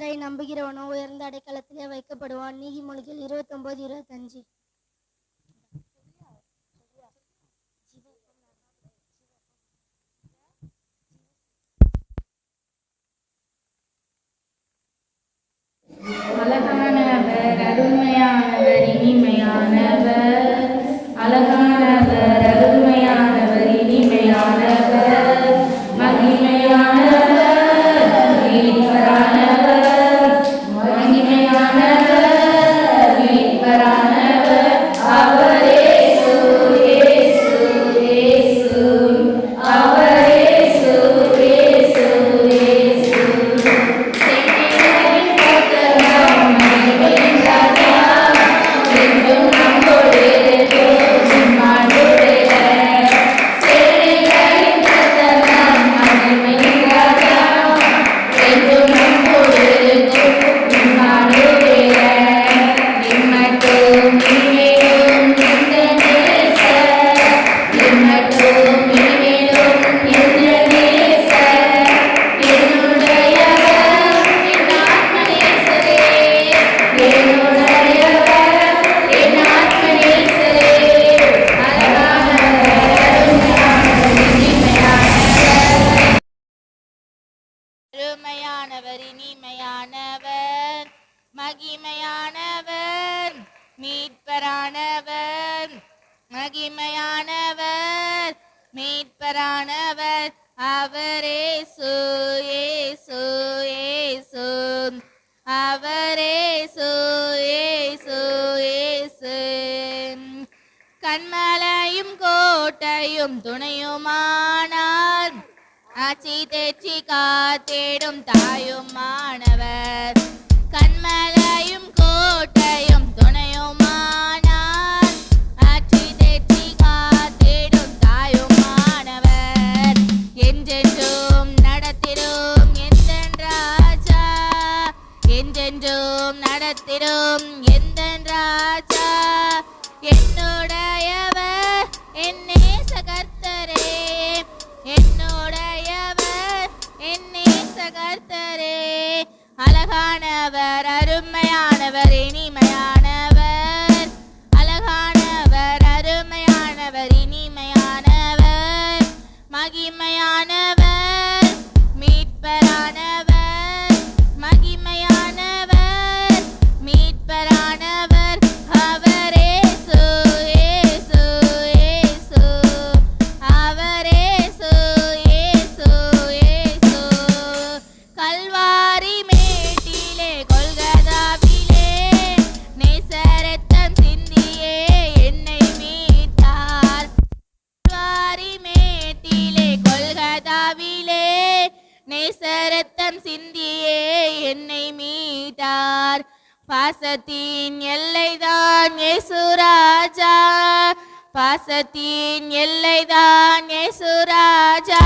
கர்த்தரை நம்புகிறவனோ உயர்ந்த அடைக்கலத்திலே வைக்கப்படுவான். நீதிமொழிகள் 29:25. அழகானவர், அருமையானவர், இனிமையானவர். அழகானவர், அருமையானவர், இனிமையானவர், மகிமையானவர், மீட்பரானவர், மகிமையானவர், மீட்பரானவர். அவரே இயேசு, இயேசு, இயேசு. அவரே இயேசு, இயேசு, இயேசு. அருமையானவர், இனிமையானவர், மகிமையானவர், மீட்பரானவர், மகிமையானவர், மீட்பரானவர். அவரே இயேசு, இயேசு, இயேசு. அவரே இயேசு, இயேசு, இயேசு. கண்மலையும் கோட்டையும் துணையுமானார், ஆட்சி தேற்றி காத்திடும் தாயுமானவர். கண்மலையும் கோட்டையும் துணையுமானார், ஆட்சி தேற்றி காத்திடும் தாயுமானவர். என்றென்றும் நடத்திடும் எந்தன் ராஜா, என்றென்றும் நடத்திடும் எந்தன் ராஜா. என்னுடையவர் என் நேச கர்த்தரே, என்னுடையவர் என் நேச கர்த்தரே. அழகானவர், அருமையானவர், இனிமையானவர். அழகானவர், அருமையானவர், இனிமையானவர், மகிமையானவர், மீட்பரானவர், மகிமையானவர், மீட்பரானவர். அவரே இயேசு, இயேசு, இயேசு. அவரே இயேசு, இயேசு, இயேசு. கல்வாரி மேட்டிலே கொல்கதாவிலே நேசரத்தம் சிந்தியே என்னை மீட்டார். கல்வாரி மேட்டிலே கொல்கதாவிலே நேசரத்தம் சிந்தியே என்னை மீட்டார். பாசத்தின் எல்லைதான் இயேசு ராஜா, பாசத்தின் எல்லைதான் இயேசு ராஜா.